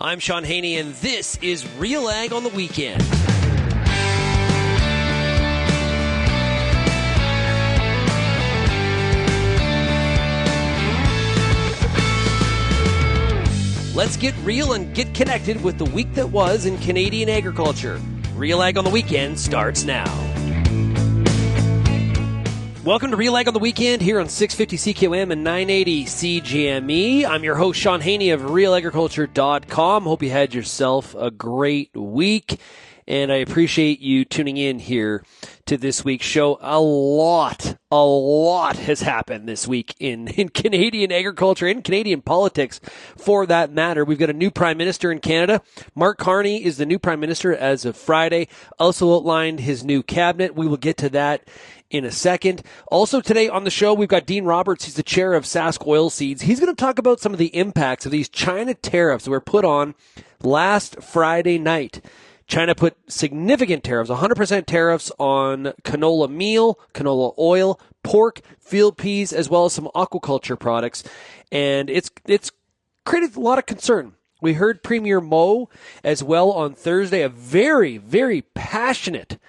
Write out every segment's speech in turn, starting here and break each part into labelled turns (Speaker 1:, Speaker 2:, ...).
Speaker 1: I'm Shaun Haney, and this is RealAg on the Weekend. Let's get real and get connected with the week that was in Canadian agriculture. RealAg on the Weekend starts now. Welcome to RealAg on the Weekend here on 650 CQM and 980 CGME. I'm your host, Shaun Haney of RealAgriculture.com. Hope you had yourself a great week, and I appreciate you tuning in here to this week's show. A lot has happened this week in Canadian agriculture and Canadian politics, for that matter. We've got a new Prime Minister in Canada. Mark Carney is the new Prime Minister as of Friday. Also outlined his new cabinet. We will get to that in a second. Also today on the show, we've got Dean Roberts. He's the chair of Sask Oilseeds. He's going to talk about some of the impacts of these China tariffs that were put on last Friday night. China put significant tariffs, 100% tariffs on canola meal, canola oil, pork, field peas, as well as some aquaculture products. And it's created a lot of concern. We heard Premier Moe as well on Thursday, a very, very passionate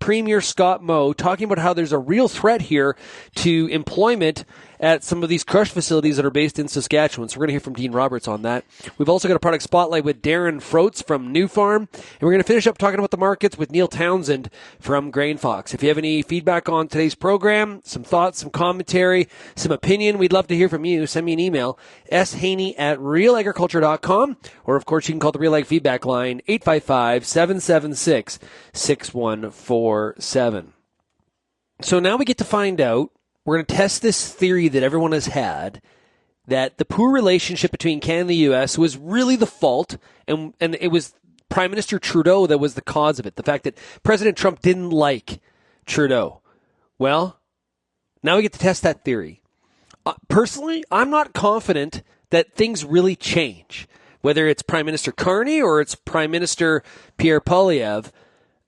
Speaker 1: Premier Scott Moe, talking about how there's a real threat here to employment at some of these crush facilities that are based in Saskatchewan. So we're going to hear from Dean Roberts on that. We've also got a product spotlight with Darren Froats from Nufarm. And we're going to finish up talking about the markets with Neil Townsend from Grainfox. If you have any feedback on today's program, some thoughts, some commentary, some opinion, we'd love to hear from you. Send me an email, shaney@realagriculture.com. Or, of course, you can call the RealAg feedback line, 855-776-6147. So now we get to find out. We're going to test this theory that everyone has had, that the poor relationship between Canada and the U.S. was really the fault, and it was Prime Minister Trudeau that was the cause of it. The fact that President Trump didn't like Trudeau. Well, now we get to test that theory. Personally, I'm not confident that things really change. Whether it's Prime Minister Carney or it's Prime Minister Pierre Poilievre,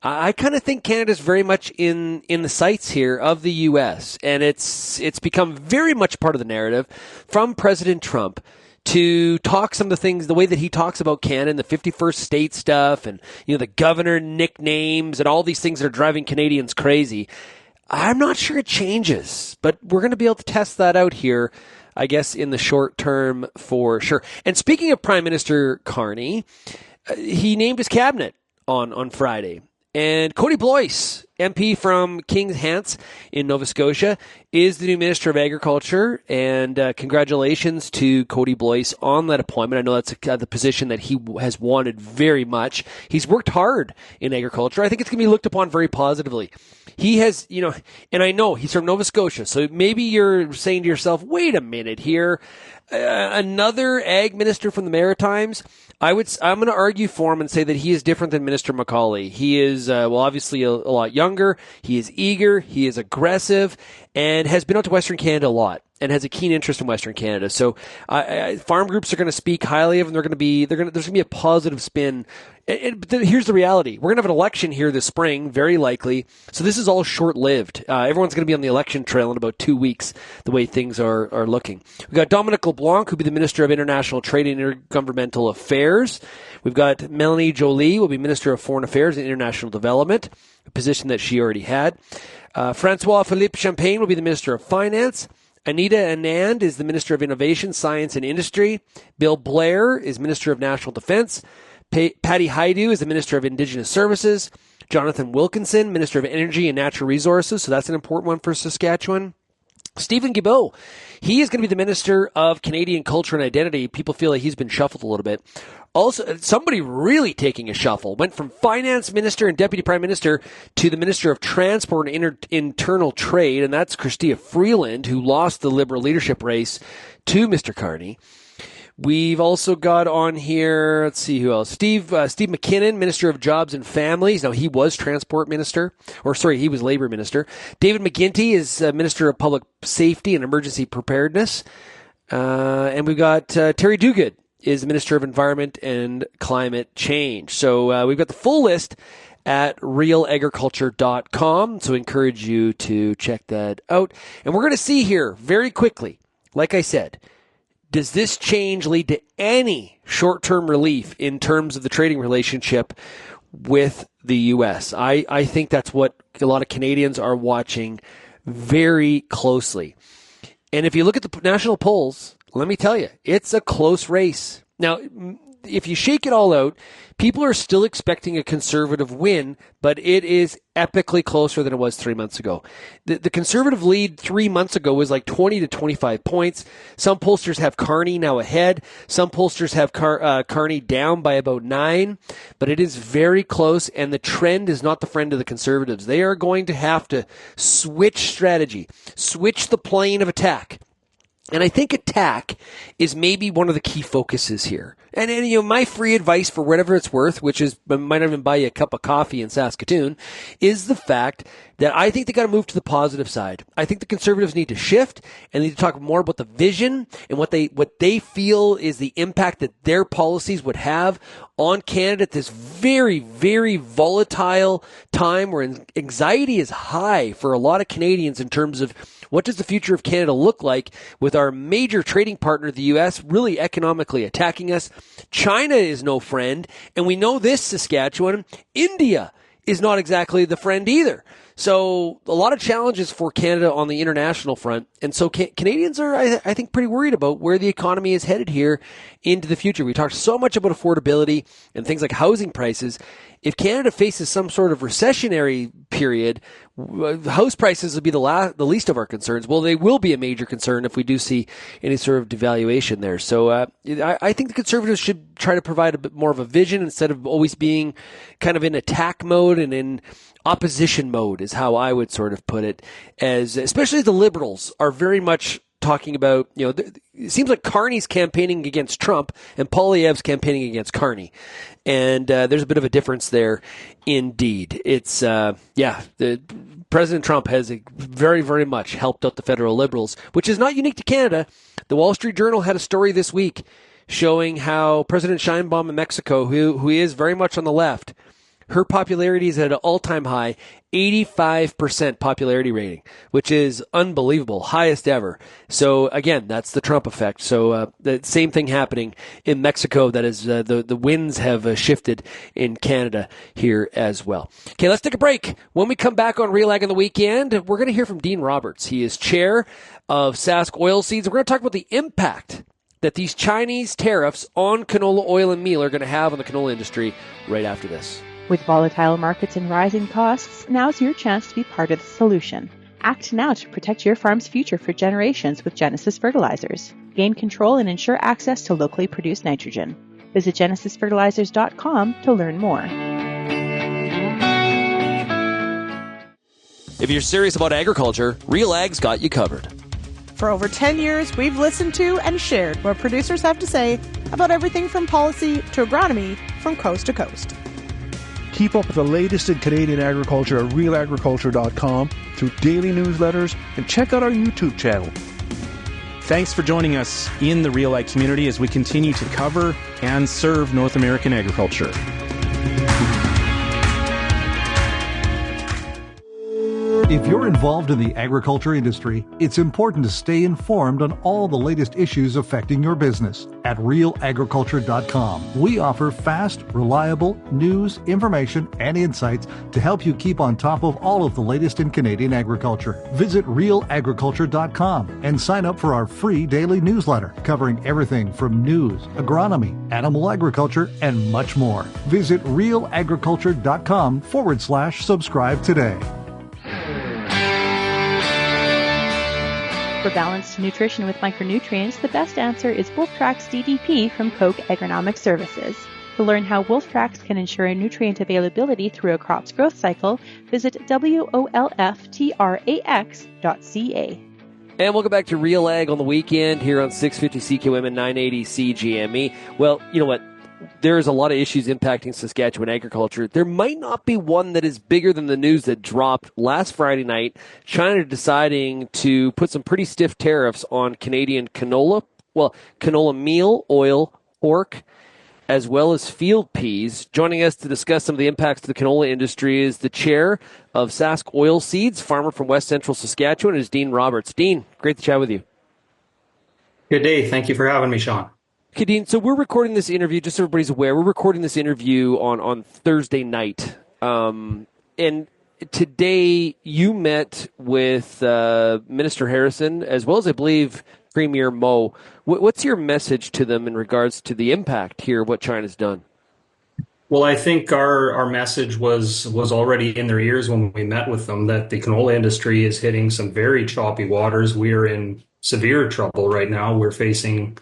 Speaker 1: I kind of think Canada's very much in the sights here of the U.S., and it's become very much part of the narrative from President Trump to talk some of the things, the way that he talks about Canada and the 51st state stuff and, the governor nicknames and all these things that are driving Canadians crazy. I'm not sure it changes, but we're going to be able to test that out here, I guess, in the short term for sure. And speaking of Prime Minister Carney, he named his cabinet on Friday. And Kody Blois, MP from Kings Hants in Nova Scotia, is the new Minister of Agriculture. And congratulations to Kody Blois on that appointment. I know that's the position that he has wanted very much. He's worked hard in agriculture. I think it's going to be looked upon very positively. He has, and I know he's from Nova Scotia, so maybe you're saying to yourself, wait a minute here, another ag minister from the Maritimes? I'm going to argue for him and say that he is different than Minister McCauley. He is, obviously a lot younger. He is eager. He is aggressive and has been out to Western Canada a lot and has a keen interest in Western Canada. So, farm groups are going to speak highly of him. There's going to be a positive spin. But here's the reality. We're going to have an election here this spring, very likely. So this is all short-lived. Everyone's going to be on the election trail in about 2 weeks, the way things are looking. We've got Dominic LeBlanc, who'll be the Minister of International Trade and Intergovernmental Affairs. We've got Melanie Joly, will be Minister of Foreign Affairs and International Development, a position that she already had. Francois-Philippe Champagne will be the Minister of Finance. Anita Anand is the Minister of Innovation, Science and Industry. Bill Blair is Minister of National Defense. Patty Hajdu is the Minister of Indigenous Services. Jonathan Wilkinson, Minister of Energy and Natural Resources, so that's an important one for Saskatchewan. Stephen Guilbeault, he is going to be the Minister of Canadian Culture and Identity. People feel like he's been shuffled a little bit. Also, somebody really taking a shuffle. Went from Finance Minister and Deputy Prime Minister to the Minister of Transport and Internal Trade, and that's Chrystia Freeland, who lost the Liberal leadership race to Mr. Carney. We've also got on here, let's see who else. Steve McKinnon, Minister of Jobs and Families. Now, he was Transport Minister, he was Labour Minister. David McGuinty is Minister of Public Safety and Emergency Preparedness. And we've got Terry Duguid is the Minister of Environment and Climate Change. So we've got the full list at RealAgriculture.com. So I encourage you to check that out. And we're going to see here very quickly, like I said, Does this change lead to any short-term relief in terms of the trading relationship with the U.S.? I think that's what a lot of Canadians are watching very closely. And if you look at the national polls, let me tell you, it's a close race. Now, if you shake it all out, people are still expecting a Conservative win, but it is epically closer than it was 3 months ago. The Conservative lead 3 months ago was like 20 to 25 points. Some pollsters have Carney now ahead. Some pollsters have Carney down by about 9, but it is very close, and the trend is not the friend of the Conservatives. They are going to have to switch strategy, switch the plane of attack. And I think attack is maybe one of the key focuses here. And you know, my free advice for whatever it's worth, which is might even buy you a cup of coffee in Saskatoon, is the fact that I think they got to move to the positive side. I think the Conservatives need to shift and need to talk more about the vision and what they feel is the impact that their policies would have on Canada at this very, very volatile time where anxiety is high for a lot of Canadians in terms of what does the future of Canada look like with our major trading partner, the U.S., really economically attacking us? China is no friend, and we know this, Saskatchewan. India is not exactly the friend either. So a lot of challenges for Canada on the international front. And so Canadians are, I think, pretty worried about where the economy is headed here into the future. We talked so much about affordability and things like housing prices. If Canada faces some sort of recessionary period, house prices will be the least of our concerns. Well, they will be a major concern if we do see any sort of devaluation there. So I think the Conservatives should try to provide a bit more of a vision instead of always being kind of in attack mode and in opposition mode is how I would sort of put it, as especially the Liberals are very much talking about, you know, it seems like Carney's campaigning against Trump and Poilievre's campaigning against Carney. And there's a bit of a difference there indeed. It's, President Trump has very, very much helped out the federal Liberals, which is not unique to Canada. The Wall Street Journal had a story this week showing how President Sheinbaum in Mexico, who is very much on the left, her popularity is at an all-time high, 85% popularity rating, which is unbelievable, highest ever. So again, that's the Trump effect. So the same thing happening in Mexico. That is, the winds have shifted in Canada here as well. Okay, let's take a break. When we come back on RealAg on the weekend, we're going to hear from Dean Roberts. He is chair of Sask Oilseeds. We're going to talk about the impact that these Chinese tariffs on canola oil and meal are going to have on the canola industry right after this.
Speaker 2: With volatile markets and rising costs, now's your chance to be part of the solution. Act now to protect your farm's future for generations with Genesis Fertilizers. Gain control and ensure access to locally produced nitrogen. Visit genesisfertilizers.com to learn more.
Speaker 1: If you're serious about agriculture, RealAg's got you covered.
Speaker 3: For over 10 years, we've listened to and shared what producers have to say about everything from policy to agronomy from coast to coast.
Speaker 4: Keep up with the latest in Canadian agriculture at RealAgriculture.com through daily newsletters and check out our YouTube channel.
Speaker 5: Thanks for joining us in the RealAg community as we continue to cover and serve North American agriculture.
Speaker 6: If you're involved in the agriculture industry, it's important to stay informed on all the latest issues affecting your business. At RealAgriculture.com, we offer fast, reliable news, information, and insights to help you keep on top of all of the latest in Canadian agriculture. Visit RealAgriculture.com and sign up for our free daily newsletter covering everything from news, agronomy, animal agriculture, and much more. Visit RealAgriculture.com/subscribe today.
Speaker 2: For balanced nutrition with micronutrients, the best answer is Wolftrax DDP from Koch Agronomic Services. To learn how Wolftrax can ensure nutrient availability through a crop's growth cycle, visit wolftrax.ca.
Speaker 1: And welcome back to RealAg on the weekend here on 650 CQM and 980 CGME. Well, you know what? There's a lot of issues impacting Saskatchewan agriculture. There might not be one that is bigger than the news that dropped last Friday night. China deciding to put some pretty stiff tariffs on Canadian canola, canola meal, oil, pork, as well as field peas. Joining us to discuss some of the impacts to the canola industry is the chair of Sask Oilseeds, farmer from West Central Saskatchewan, is Dean Roberts. Dean, great to chat with you.
Speaker 7: Good day. Thank you for having me, Shaun.
Speaker 1: Kadeen, so we're recording this interview, just so everybody's aware, we're recording this interview on Thursday night. And today you met with Minister Harrison, as well as, I believe, Premier Mo. What's your message to them in regards to the impact here, what China's done?
Speaker 7: Well, I think our message was already in their ears when we met with them that the canola industry is hitting some very choppy waters. We are in severe trouble right now. We're facing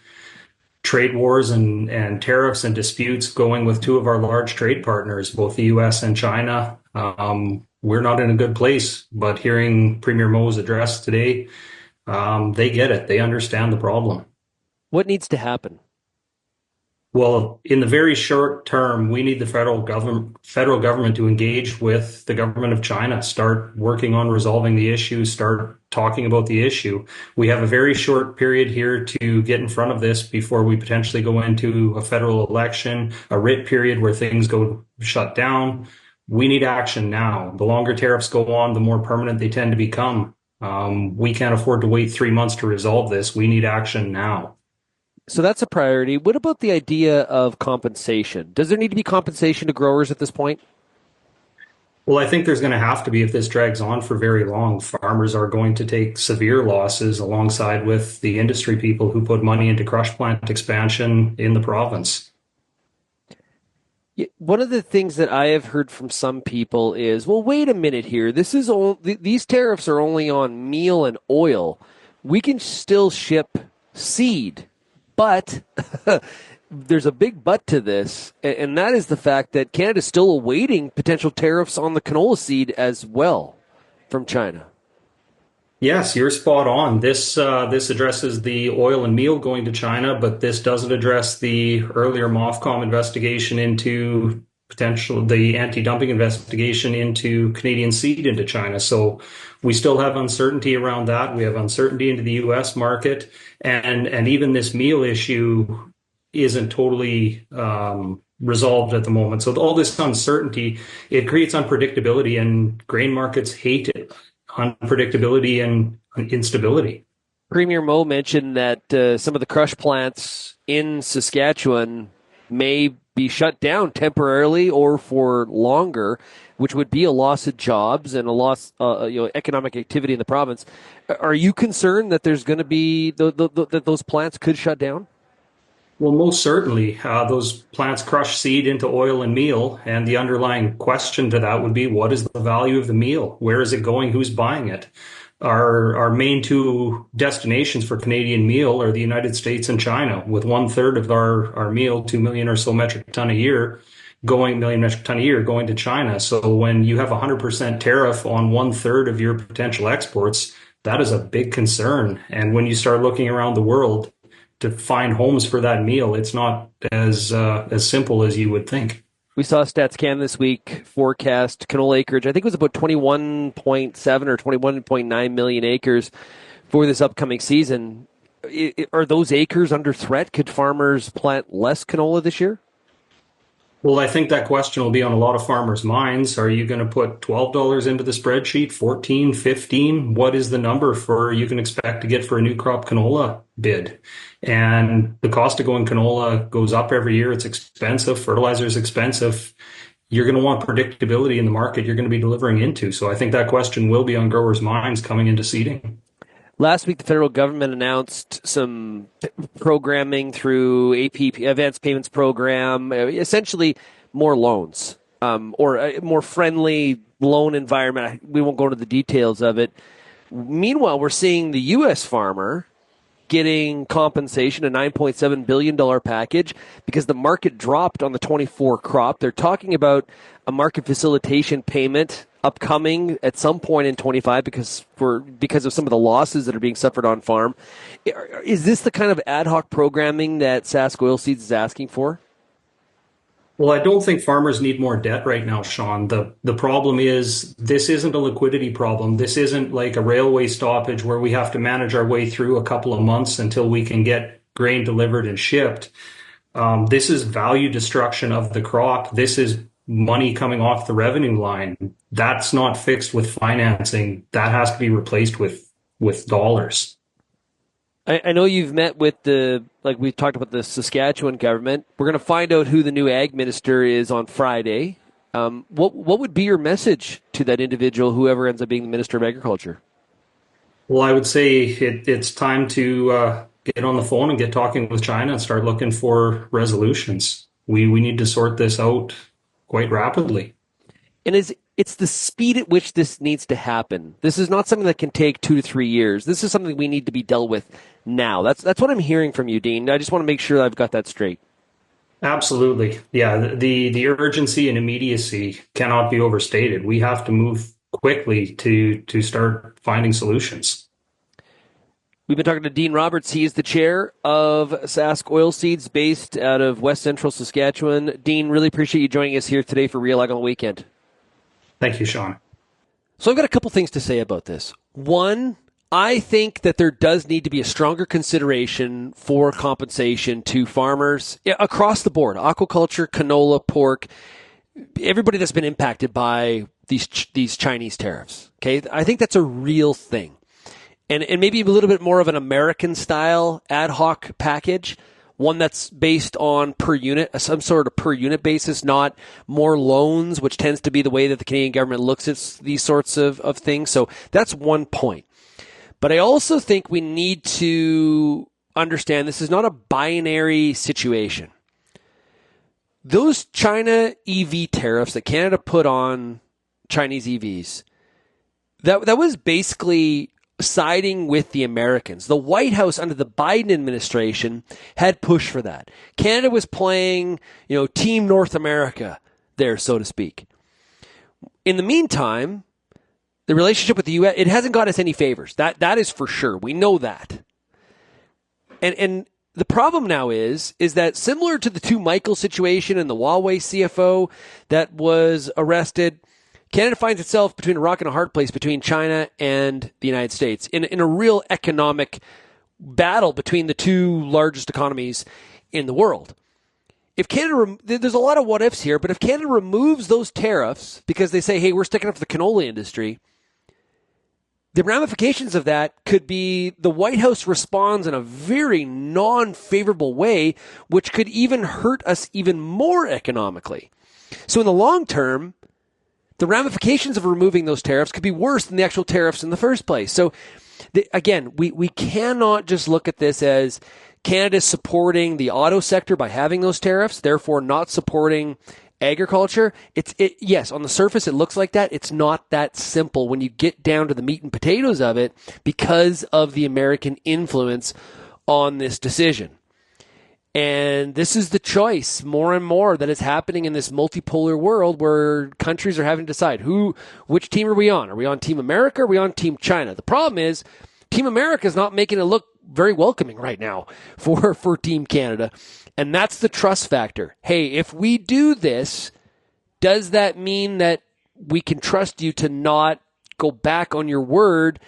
Speaker 7: trade wars and tariffs and disputes going with two of our large trade partners, both the U.S. and China. We're not in a good place, but hearing Premier Mo's address today, they get it. They understand the problem.
Speaker 1: What needs to happen?
Speaker 7: Well, in the very short term, we need the federal government to engage with the government of China, start working on resolving the issue, start talking about the issue. We have a very short period here to get in front of this before we potentially go into a federal election, a writ period where things go shut down. We need action now. The longer tariffs go on, the more permanent they tend to become. We can't afford to wait 3 months to resolve this. We need action now.
Speaker 1: So that's a priority. What about the idea of compensation? Does there need to be compensation to growers at this point?
Speaker 7: Well, I think there's going to have to be if this drags on for very long. Farmers are going to take severe losses alongside with the industry people who put money into crush plant expansion in the province.
Speaker 1: Yeah, one of the things that I have heard from some people is, well, wait a minute here. These tariffs are only on meal and oil. We can still ship seed, but there's a big but to this, and that is the fact that Canada's still awaiting potential tariffs on the canola seed as well from China.
Speaker 7: Yes, you're spot on. This addresses the oil and meal going to China, but this doesn't address the earlier MOFCOM investigation into the anti-dumping investigation into Canadian seed into China. So we still have uncertainty around that. We have uncertainty into the U.S. market, and even this meal issue isn't totally resolved at the moment. So all this uncertainty, it creates unpredictability, and grain markets hate it. Unpredictability and instability.
Speaker 1: Premier Mo mentioned that some of the crush plants in Saskatchewan may be shut down temporarily or for longer, which would be a loss of jobs and a loss, economic activity in the province. Are you concerned that there's going to be that those plants could shut down?
Speaker 7: Well, most certainly, those plants crush seed into oil and meal, and the underlying question to that would be, what is the value of the meal? Where is it going? Who's buying it? Our main two destinations for Canadian meal are the United States and China, with 1/3 of our meal, 2 million or so metric ton a year, going to China. So when you have 100% tariff on 1/3 of your potential exports, that is a big concern. And when you start looking around the world to find homes for that meal, it's not as simple as you would think.
Speaker 1: We saw Stats Canada this week forecast canola acreage. I think it was about 21.7 or 21.9 million acres for this upcoming season. Are those acres under threat? Could farmers plant less canola this year?
Speaker 7: Well, I think that question will be on a lot of farmers' minds. Are you going to put $12 into the spreadsheet, 14, 15? What is the number you can expect to get for a new crop canola bid? And the cost of going canola goes up every year. It's expensive. Fertilizer is expensive. You're going to want predictability in the market you're going to be delivering into. So I think that question will be on growers' minds coming into seeding.
Speaker 1: Last week, the federal government announced some programming through AP Advanced Payments Program, essentially more loans or a more friendly loan environment. We won't go into the details of it. Meanwhile, we're seeing the U.S. farmer getting compensation, a $9.7 billion package, because the market dropped on the 24 crop. They're talking about a market facilitation payment upcoming at some point in 25 because of some of the losses that are being suffered on farm. Is this the kind of ad hoc programming that Sask Oilseeds is asking for?
Speaker 7: Well, I don't think farmers need more debt right now, Shaun. The problem is this isn't a liquidity problem. This isn't like a railway stoppage where we have to manage our way through a couple of months until we can get grain delivered and shipped. This is value destruction of the crop. This is money coming off the revenue line. That's not fixed with financing. That has to be replaced with dollars.
Speaker 1: I know you've met with we've talked about the Saskatchewan government. We're going to find out who the new ag minister is on Friday. What would be your message to that individual, whoever ends up being the Minister of Agriculture?
Speaker 7: Well, I would say it's time to get on the phone and get talking with China and start looking for resolutions. We need to sort this out quite rapidly.
Speaker 1: And it's the speed at which this needs to happen. This is not something that can take 2 to 3 years. This is something we need to be dealt with now. That's what I'm hearing from you, Dean. I just want to make sure I've got that straight.
Speaker 7: Absolutely. Yeah, the urgency and immediacy cannot be overstated. We have to move quickly to start finding solutions.
Speaker 1: We've been talking to Dean Roberts. He is the chair of Sask Oilseeds based out of West Central Saskatchewan. Dean, really appreciate you joining us here today for RealAg on the Weekend.
Speaker 7: Thank you, Shaun.
Speaker 1: So I've got a couple things to say about this. One, I think that there does need to be a stronger consideration for compensation to farmers across the board, aquaculture, canola, pork, everybody that's been impacted by these Chinese tariffs. Okay, I think that's a real thing. And maybe a little bit more of an American-style ad hoc package, one that's based on per unit, some sort of per unit basis, not more loans, which tends to be the way that the Canadian government looks at these sorts of things. So that's one point. But I also think we need to understand this is not a binary situation. Those China EV tariffs that Canada put on Chinese EVs, that was basically siding with the Americans. The White House under the Biden administration had pushed for that. Canada was playing, Team North America there, so to speak. In the meantime, the relationship with the U.S., it hasn't got us any favors. That is for sure. We know that. And the problem now is that similar to the 2 Michael situation and the Huawei CFO that was arrested, Canada finds itself between a rock and a hard place between China and the United States in a real economic battle between the 2 largest economies in the world. If Canada, there's a lot of what ifs here, but if Canada removes those tariffs because they say, hey, we're sticking up for the canola industry, the ramifications of that could be the White House responds in a very non-favorable way, which could even hurt us even more economically. So in the long term, the ramifications of removing those tariffs could be worse than the actual tariffs in the first place. So, again, we cannot just look at this as Canada supporting the auto sector by having those tariffs, therefore not supporting agriculture. Yes, on the surface it looks like that. It's not that simple when you get down to the meat and potatoes of it because of the American influence on this decision. And this is the choice more and more that is happening in this multipolar world where countries are having to decide which team are we on? Are we on Team America? Or are we on Team China? The problem is Team America is not making it look very welcoming right now for Team Canada. And that's the trust factor. Hey, if we do this, does that mean that we can trust you to not go back on your word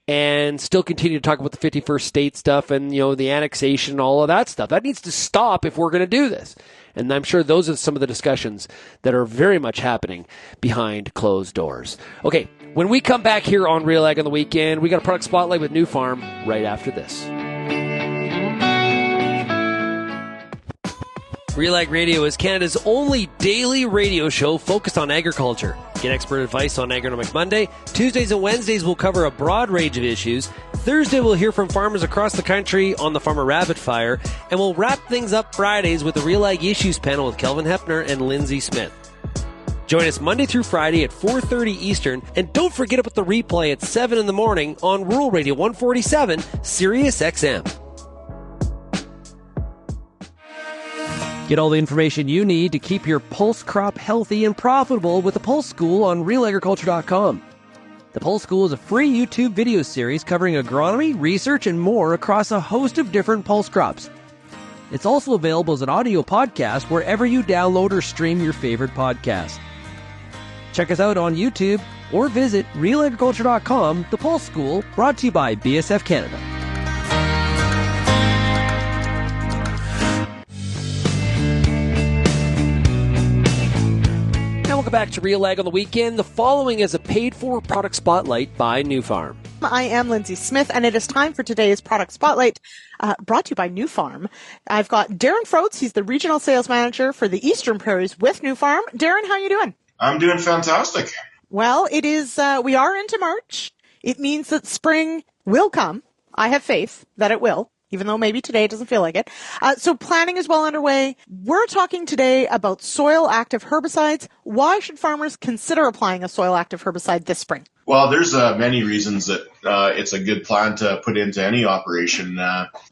Speaker 1: and still continue to talk about the 51st state stuff and, the annexation and all of that stuff? That needs to stop if we're going to do this. And I'm sure those are some of the discussions that are very much happening behind closed doors. Okay, when we come back here on RealAg on the Weekend, we got a product spotlight with Nufarm right after this. RealAg Radio is Canada's only daily radio show focused on agriculture. Get expert advice on Agronomic Monday. Tuesdays and Wednesdays will cover a broad range of issues. Thursday we'll hear from farmers across the country on the Farmer Rapid Fire. And we'll wrap things up Fridays with the RealAg Issues panel with Kelvin Hefner and Lindsay Smith. Join us Monday through Friday at 4:30 Eastern. And don't forget about the replay at 7 in the morning on Rural Radio 147, Sirius XM. Get all the information you need to keep your pulse crop healthy and profitable with the Pulse School on RealAgriculture.com. The Pulse School is a free YouTube video series covering agronomy, research, and more across a host of different pulse crops. It's also available as an audio podcast wherever you download or stream your favorite podcast. Check us out on YouTube or visit RealAgriculture.com. The Pulse School, brought to you by BSF Canada. Welcome back to RealAg on the Weekend. The following is a paid-for product spotlight by Nufarm.
Speaker 3: I am Lindsay Smith, and it is time for today's Product Spotlight, brought to you by Nufarm. I've got Darren Froats. He's the Regional Sales Manager for the Eastern Prairies with Nufarm. Darren, how are you doing?
Speaker 8: I'm doing fantastic.
Speaker 3: Well, it is, we are into March. It means that spring will come. I have faith that it will, even though maybe today it doesn't feel like it. So planning is well underway. We're talking today about soil-active herbicides. Why should farmers consider applying a soil-active herbicide this spring?
Speaker 8: Well, there's many reasons that it's a good plan to put into any operation.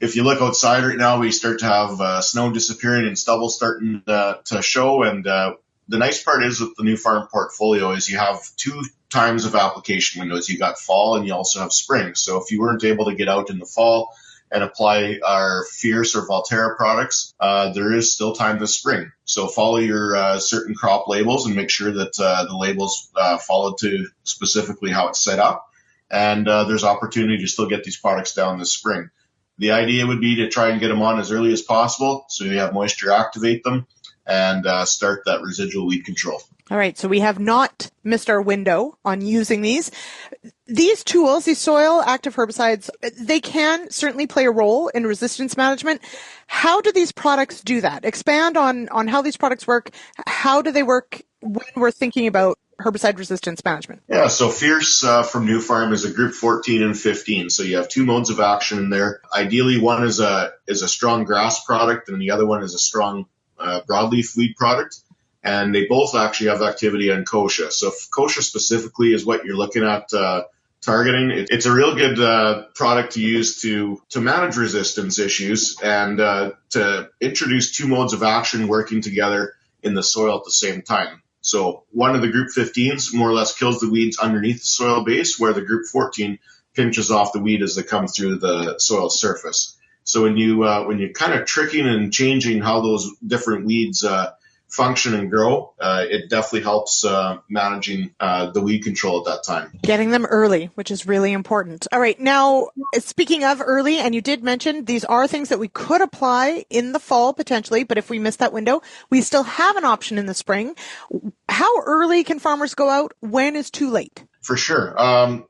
Speaker 8: If you look outside right now, we start to have snow disappearing and stubble starting to show. And the nice part is with the Nufarm portfolio is you have 2 times of application windows. You got fall and you also have spring. So if you weren't able to get out in the fall and apply our Fierce or Valterra products, there is still time this spring. So follow your certain crop labels and make sure that the labels follow to specifically how it's set up. And there's opportunity to still get these products down this spring. The idea would be to try and get them on as early as possible so you have moisture activate them and start that residual weed control.
Speaker 3: All right, so we have not missed our window on using these. These tools, these soil-active herbicides, they can certainly play a role in resistance management. How do these products do that? Expand on how these products work. How do they work when we're thinking about herbicide resistance management?
Speaker 8: Yeah, so Fierce from Nufarm is a group 14 and 15. So you have 2 modes of action in there. Ideally, one is a strong grass product and the other one is a strong broadleaf weed product. And they both actually have activity on kochia. So if kochia specifically is what you're looking at targeting, it's a real good product to use to manage resistance issues and to introduce 2 modes of action working together in the soil at the same time. So one of the group 15s more or less kills the weeds underneath the soil base, where the group 14 pinches off the weed as they come through the soil surface. So when you're kind of tricking and changing how those different weeds function and grow, it definitely helps managing the weed control at that time.
Speaker 3: Getting them early, which is really important. All right. Now, speaking of early, and you did mention these are things that we could apply in the fall potentially, but if we miss that window, we still have an option in the spring. How early can farmers go out? When is too late?
Speaker 8: For sure.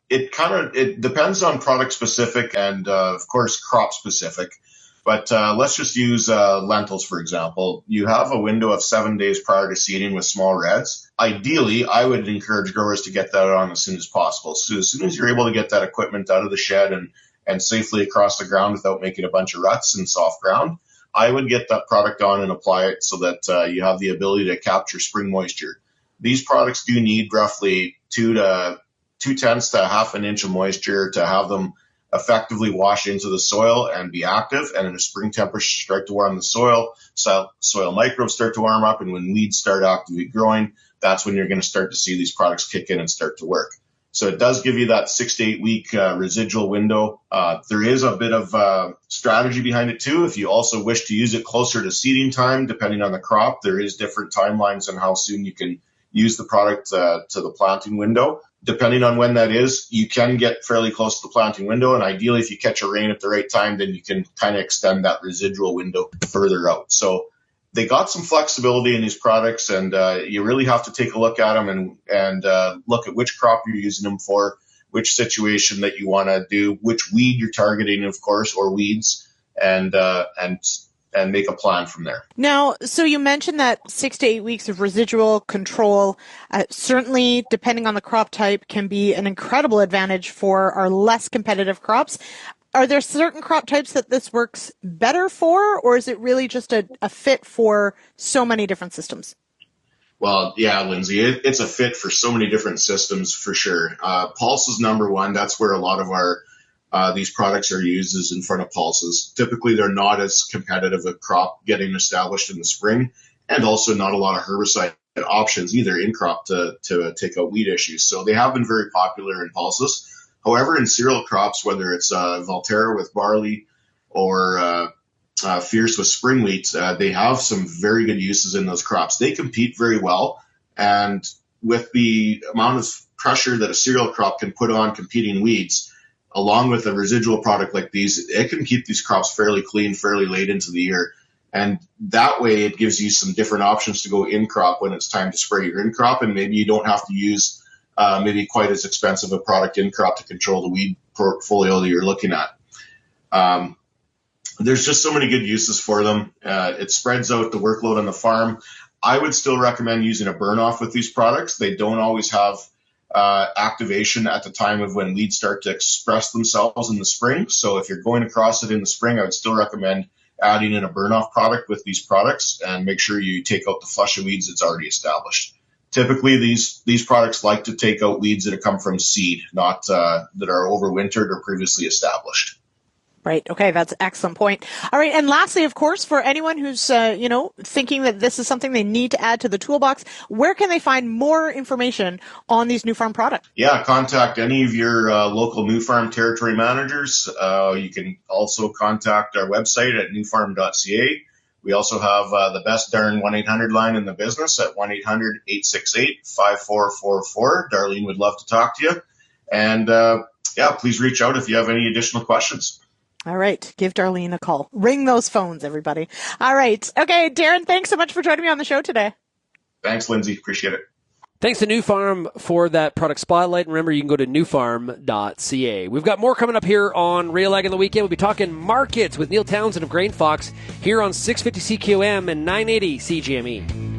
Speaker 8: It depends on product specific and of course crop specific. But let's just use lentils, for example. You have a window of 7 days prior to seeding with small reds. Ideally, I would encourage growers to get that on as soon as possible. So as soon as you're able to get that equipment out of the shed and safely across the ground without making a bunch of ruts in soft ground, I would get that product on and apply it so that you have the ability to capture spring moisture. These products do need roughly 2/10 to half an inch of moisture to have them effectively wash into the soil and be active. And in the spring, temperatures start to warm the soil microbes start to warm up, and when weeds start actively growing, that's when you're going to start to see these products kick in and start to work. So it does give you that 6 to 8 week residual window. There is a bit of strategy behind it too. If you also wish to use it closer to seeding time, depending on the crop, there is different timelines on how soon you can use the product to the planting window. Depending on when that is, you can get fairly close to the planting window. And ideally, if you catch a rain at the right time, then you can kind of extend that residual window further out. So they got some flexibility in these products, and you really have to take a look at them and look at which crop you're using them for, which situation that you want to do, which weed you're targeting, of course, or weeds, and make a plan from there.
Speaker 3: Now, so you mentioned that 6 to 8 weeks of residual control, certainly depending on the crop type, can be an incredible advantage for our less competitive crops. Are there certain crop types that this works better for, or is it really just a fit for so many different systems?
Speaker 8: Well, yeah, Lindsay, it's a fit for so many different systems for sure. Pulse is number one. That's where a lot of our these products are used, is in front of pulses. Typically, they're not as competitive a crop getting established in the spring, and also not a lot of herbicide options either in crop to take out weed issues. So they have been very popular in pulses. However, in cereal crops, whether it's Valterra with barley or Fierce with spring wheat, they have some very good uses in those crops. They compete very well, and with the amount of pressure that a cereal crop can put on competing weeds, along with a residual product like these, it can keep these crops fairly clean, fairly late into the year. And that way it gives you some different options to go in crop when it's time to spray your in crop. And maybe you don't have to use maybe quite as expensive a product in crop to control the weed portfolio that you're looking at. There's just so many good uses for them. It spreads out the workload on the farm. I would still recommend using a burn-off with these products. They don't always have activation at the time of when weeds start to express themselves in the spring. So if you're going across it in the spring, I would still recommend adding in a burn-off product with these products and make sure you take out the flush of weeds that's already established. Typically, these products like to take out weeds that have come from seed, not that are overwintered or previously established.
Speaker 3: Right. Okay. That's an excellent point. All right. And lastly, of course, for anyone who's, thinking that this is something they need to add to the toolbox, where can they find more information on these Nufarm products?
Speaker 8: Yeah, contact any of your local Nufarm territory managers. You can also contact our website at nufarm.ca. We also have the best Darren 1-800 line in the business at 1-800-868-5444. Darlene would love to talk to you. And please reach out if you have any additional questions.
Speaker 3: All right. Give Darlene a call. Ring those phones, everybody. All right. Okay, Darren, thanks so much for joining me on the show today.
Speaker 8: Thanks, Lindsay. Appreciate it.
Speaker 1: Thanks to Nufarm for that product spotlight. And remember, you can go to nufarm.ca. We've got more coming up here on RealAg in the weekend. We'll be talking markets with Neil Townsend of Grainfox here on 650 CQM and 980 CGME.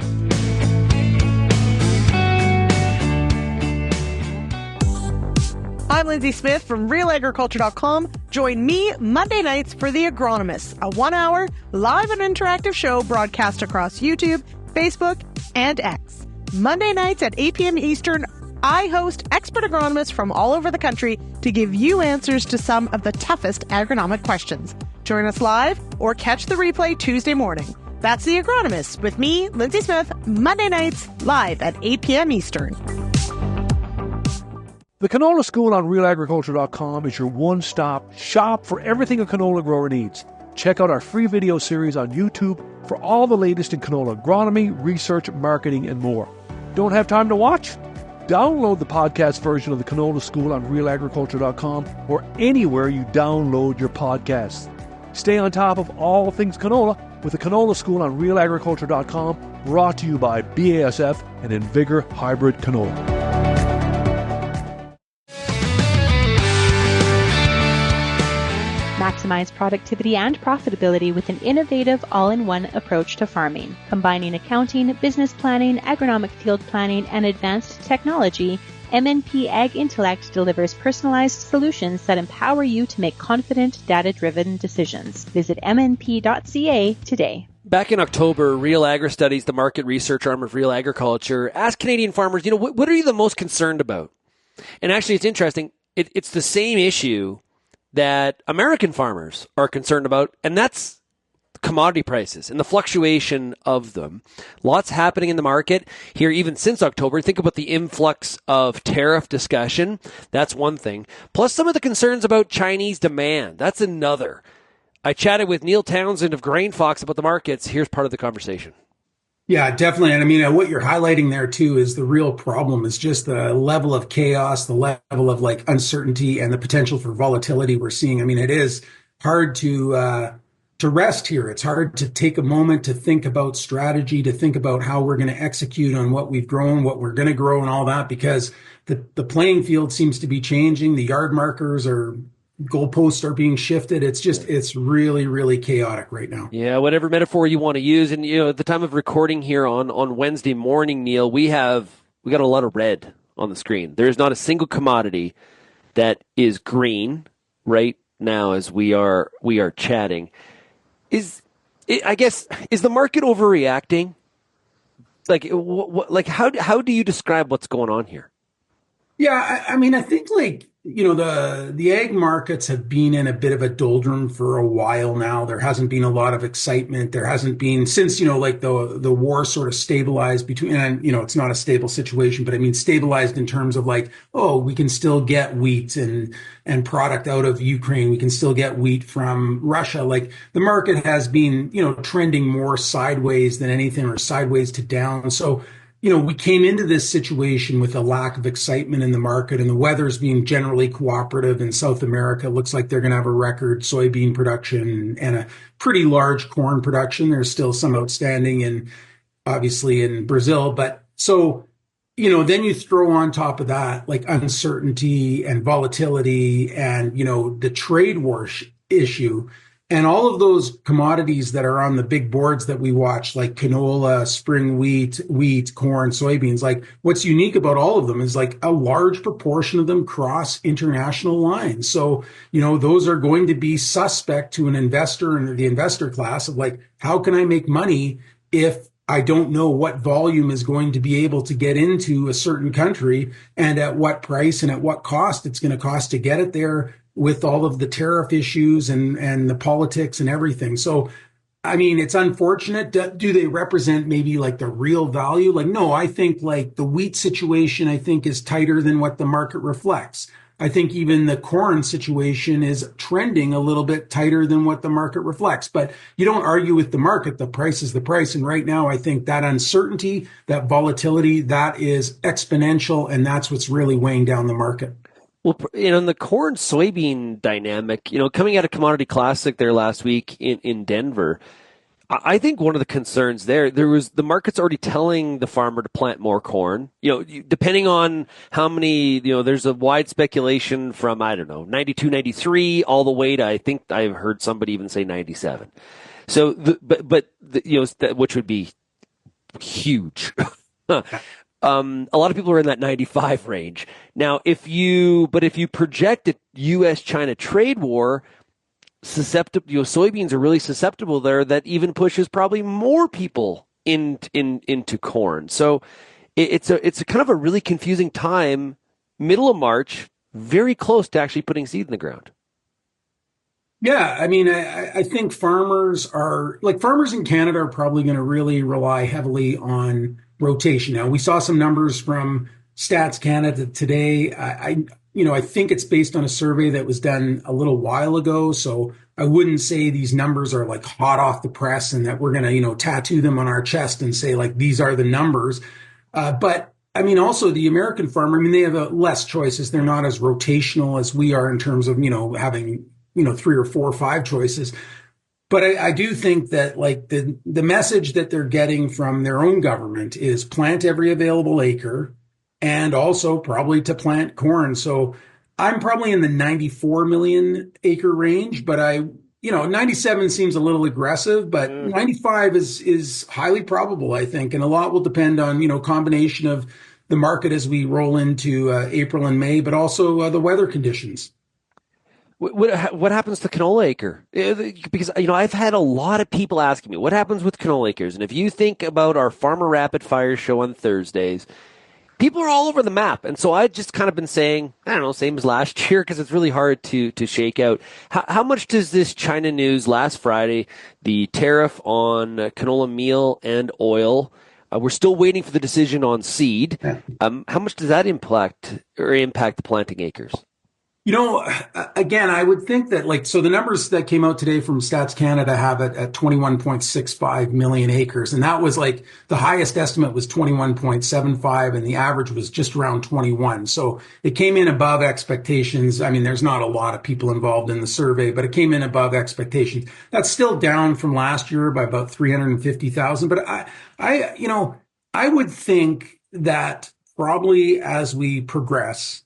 Speaker 9: I'm Lindsay Smith from RealAgriculture.com. Join me Monday nights for The Agronomist, a 1-hour live and interactive show broadcast across YouTube, Facebook, and X. Monday nights at 8 p.m. Eastern, I host expert agronomists from all over the country to give you answers to some of the toughest agronomic questions. Join us live or catch the replay Tuesday morning. That's The Agronomist with me, Lindsay Smith, Monday nights live at 8 p.m. Eastern.
Speaker 4: The Canola School on RealAgriculture.com is your one-stop shop for everything a canola grower needs. Check out our free video series on YouTube for all the latest in canola agronomy, research, marketing, and more. Don't have time to watch? Download the podcast version of the Canola School on RealAgriculture.com or anywhere you download your podcasts. Stay on top of all things canola with the Canola School on RealAgriculture.com, brought to you by BASF and Invigor Hybrid Canola.
Speaker 2: Maximize productivity and profitability with an innovative all-in-one approach to farming. Combining accounting, business planning, agronomic field planning, and advanced technology, MNP Ag Intellect delivers personalized solutions that empower you to make confident, data-driven decisions. Visit mnp.ca today.
Speaker 1: Back in October, RealAgri Studies, the market research arm of Real Agriculture, asked Canadian farmers, what are you the most concerned about? And actually, it's interesting. It's the same issue that American farmers are concerned about, and that's commodity prices and the fluctuation of them. Lots happening in the market here even since October. Think about the influx of tariff discussion. That's one thing. Plus some of the concerns about Chinese demand. That's another. I chatted with Neil Townsend of Grainfox about the markets. Here's part of the conversation.
Speaker 10: Yeah, definitely. And I mean, what you're highlighting there too is the real problem is just the level of chaos, the level of uncertainty and the potential for volatility we're seeing. I mean, it is hard to rest here. It's hard to take a moment to think about strategy, to think about how we're going to execute on what we've grown, what we're going to grow and all that, because the playing field seems to be changing. The yard markers or goalposts are being shifted. It's really, really chaotic right now.
Speaker 1: Yeah, whatever metaphor you want to use. And, at the time of recording here on Wednesday morning, Neil, we got a lot of red on the screen. There's not a single commodity that is green right now as we are chatting. Is the market overreacting? How do you describe what's going on here?
Speaker 10: Yeah, I mean, I think the ag markets have been in a bit of a doldrum for a while now. There hasn't been a lot of excitement. There hasn't been since, the war sort of stabilized between, and, it's not a stable situation, but I mean, stabilized in terms of we can still get wheat and product out of Ukraine. We can still get wheat from Russia. The market has been, trending more sideways than anything or sideways to down. So, we came into this situation with a lack of excitement in the market, and the weather's being generally cooperative in South America. It looks like they're going to have a record soybean production and a pretty large corn production. There's still some outstanding obviously in Brazil. But so then you throw on top of that like uncertainty and volatility and, the trade war issue and all of those commodities that are on the big boards that we watch, like canola, spring wheat, corn, soybeans. Like what's unique about all of them is like a large proportion of them cross international lines. So, those are going to be suspect to an investor and the investor class of like, how can I make money if I don't know what volume is going to be able to get into a certain country and at what price and at what cost it's going to cost to get it there with all of the tariff issues and the politics and everything. So, I mean, it's unfortunate. Do they represent maybe like the real value? Like, no, I think like the wheat situation, I think is tighter than what the market reflects. I think even the corn situation is trending a little bit tighter than what the market reflects. But you don't argue with the market. The price is the price. And right now, I think that uncertainty, that volatility, that is exponential. And that's what's really weighing down the market.
Speaker 1: Well, in the corn soybean dynamic, coming out of Commodity Classic there last week in Denver, I think one of the concerns there was the market's already telling the farmer to plant more corn. Depending on how many, there's a wide speculation from, I don't know, 92, 93, all the way to, I think I've heard somebody even say 97. So, which would be huge. A lot of people are in that 95 range. Now, if you project a U.S.-China trade war, soybeans are really susceptible there. That even pushes probably more people into corn. So it's a kind of a really confusing time. Middle of March, very close to actually putting seed in the ground.
Speaker 10: Yeah, I mean, I think farmers in Canada are probably going to really rely heavily on rotation. Now, we saw some numbers from Stats Canada today. I think it's based on a survey that was done a little while ago. So I wouldn't say these numbers are like hot off the press and that we're going to, tattoo them on our chest and say like, these are the numbers. But I mean, also the American farmer, I mean, they have less choices. They're not as rotational as we are in terms of, having, 3 or 4 or 5 choices. But I do think that like the message that they're getting from their own government is plant every available acre and also probably to plant corn. So I'm probably in the 94 million acre range, but 97 seems a little aggressive, but 95 is highly probable, I think. And a lot will depend on, combination of the market as we roll into April and May, but also the weather conditions.
Speaker 1: What happens to canola acre? Because, I've had a lot of people asking me, what happens with canola acres? And if you think about our Farmer Rapid Fire show on Thursdays, people are all over the map. And so I've just kind of been saying, I don't know, same as last year, because it's really hard to shake out. How much does this China news last Friday, the tariff on canola meal and oil, we're still waiting for the decision on seed. How much does that impact the planting acres?
Speaker 10: Again, I would think that so the numbers that came out today from Stats Canada have it at 21.65 million acres. And that was like the highest estimate was 21.75 and the average was just around 21. So it came in above expectations. I mean, there's not a lot of people involved in the survey, but it came in above expectations. That's still down from last year by about 350,000. But I would think that probably as we progress,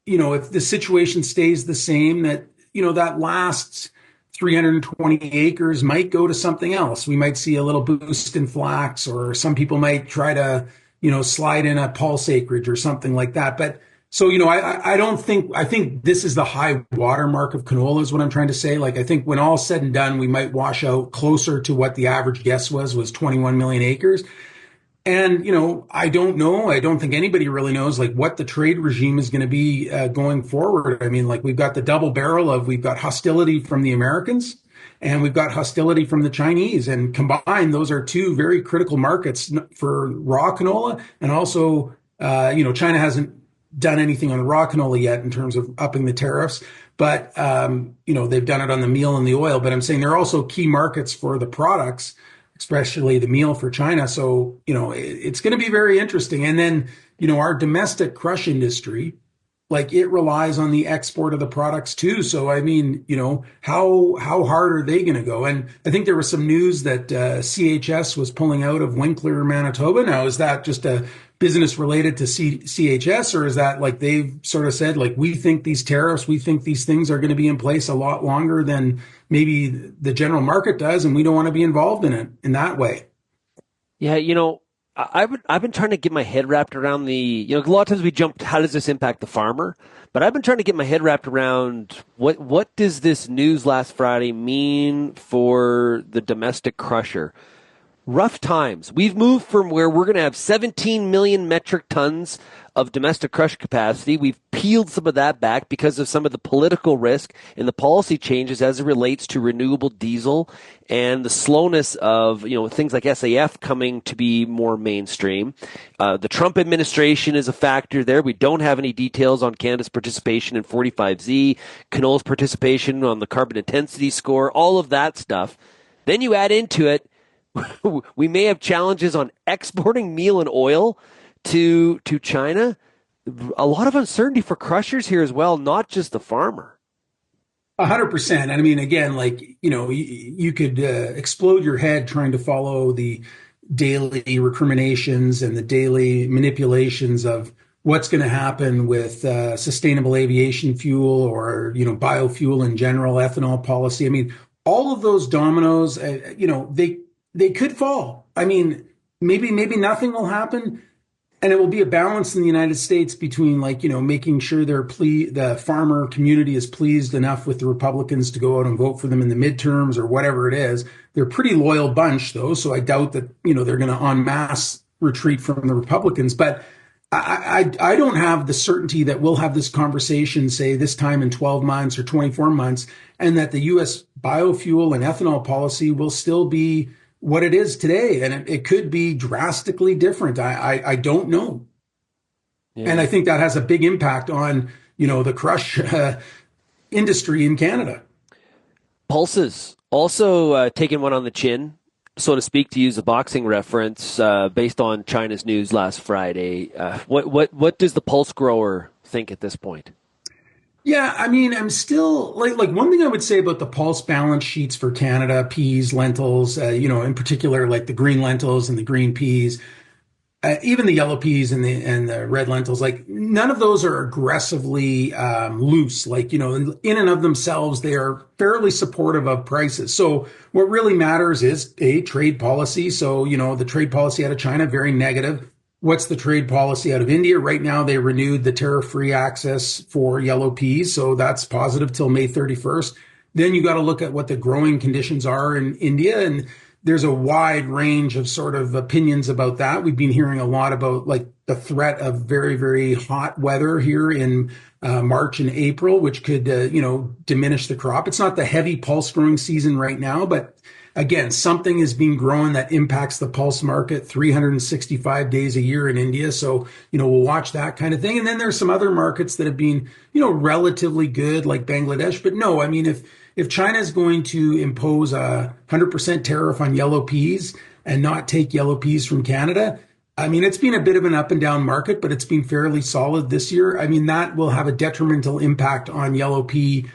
Speaker 10: if the situation stays the same, that, that last 320 acres might go to something else. We might see a little boost in flax, or some people might try to, slide in a pulse acreage or something like that. But so, I think this is the high watermark of canola is what I'm trying to say. Like, I think when all's said and done, we might wash out closer to what the average guess was 21 million acres. And, I don't know. I don't think anybody really knows like what the trade regime is going to be going forward. I mean, like we've got the double barrel of we've got hostility from the Americans and we've got hostility from the Chinese. And combined, those are two very critical markets for raw canola. And also, China hasn't done anything on the raw canola yet in terms of upping the tariffs. But, they've done it on the meal and the oil. But I'm saying they're also key markets for the products, especially the meal for China. So, it's going to be very interesting. And then, our domestic crush industry, like it relies on the export of the products too. So, I mean, how hard are they going to go? And I think there was some news that CHS was pulling out of Winkler, Manitoba. Now, is that just a business related to CHS, or is that like they've sort of said, like, we think these tariffs, we think these things are going to be in place a lot longer than maybe the general market does, and we don't want to be involved in it in that way?
Speaker 1: Yeah, I've been trying to get my head wrapped around a lot of times we jump, how does this impact the farmer? But I've been trying to get my head wrapped around what does this news last Friday mean for the domestic crusher? Rough times. We've moved from where we're going to have 17 million metric tons of domestic crush capacity. We've peeled some of that back because of some of the political risk and the policy changes as it relates to renewable diesel and the slowness of, things like SAF coming to be more mainstream. The Trump administration is a factor there. We don't have any details on Canada's participation in 45Z, canola's participation on the carbon intensity score, all of that stuff. Then you add into it, we may have challenges on exporting meal and oil to China. A lot of uncertainty for crushers here as well, not just the farmer.
Speaker 10: 100%. And I mean, again, you could explode your head trying to follow the daily recriminations and the daily manipulations of what's going to happen with sustainable aviation fuel or, biofuel in general, ethanol policy. I mean, all of those dominoes, they could fall. I mean, maybe nothing will happen, and it will be a balance in the United States between making sure the farmer community is pleased enough with the Republicans to go out and vote for them in the midterms or whatever it is. They're a pretty loyal bunch, though, so I doubt that they're going to en masse retreat from the Republicans. But I don't have the certainty that we'll have this conversation, say, this time in 12 months or 24 months, and that the U.S. biofuel and ethanol policy will still be what it is today, and it could be drastically different. I don't know. Yeah. And I think that has a big impact on, the crush industry in Canada.
Speaker 1: Pulses also taking one on the chin, so to speak, to use a boxing reference, based on China's news last Friday. What does the pulse grower think at this point?
Speaker 10: Yeah, I mean, I'm still like one thing I would say about the pulse balance sheets for Canada, peas, lentils, in particular, like the green lentils and the green peas, even the yellow peas and the red lentils, like none of those are aggressively loose. Like, in and of themselves, they are fairly supportive of prices. So what really matters is trade policy. So, the trade policy out of China, very negative. What's the trade policy out of India? Right now, they renewed the tariff-free access for yellow peas, so that's positive till May 31st. Then you got to look at what the growing conditions are in India, and there's a wide range of sort of opinions about that. We've been hearing a lot about the threat of very, very hot weather here in March and April, which could, diminish the crop. It's not the heavy pulse growing season right now, but again, something is being grown that impacts the pulse market 365 days a year in India. So, we'll watch that kind of thing. And then there's some other markets that have been, relatively good, like Bangladesh. But no, I mean, if China is going to impose a 100% tariff on yellow peas and not take yellow peas from Canada, I mean, it's been a bit of an up and down market, but it's been fairly solid this year. I mean, that will have a detrimental impact on yellow pea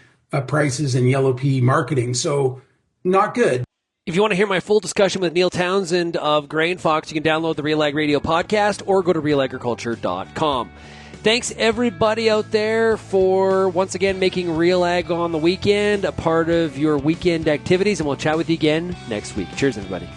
Speaker 10: prices and yellow pea marketing. So not good.
Speaker 1: If you want to hear my full discussion with Neil Townsend of Grainfox, you can download the Real Ag Radio podcast or go to RealAgriculture.com. Thanks, everybody out there, for once again making Real Ag on the weekend a part of your weekend activities, and we'll chat with you again next week. Cheers, everybody.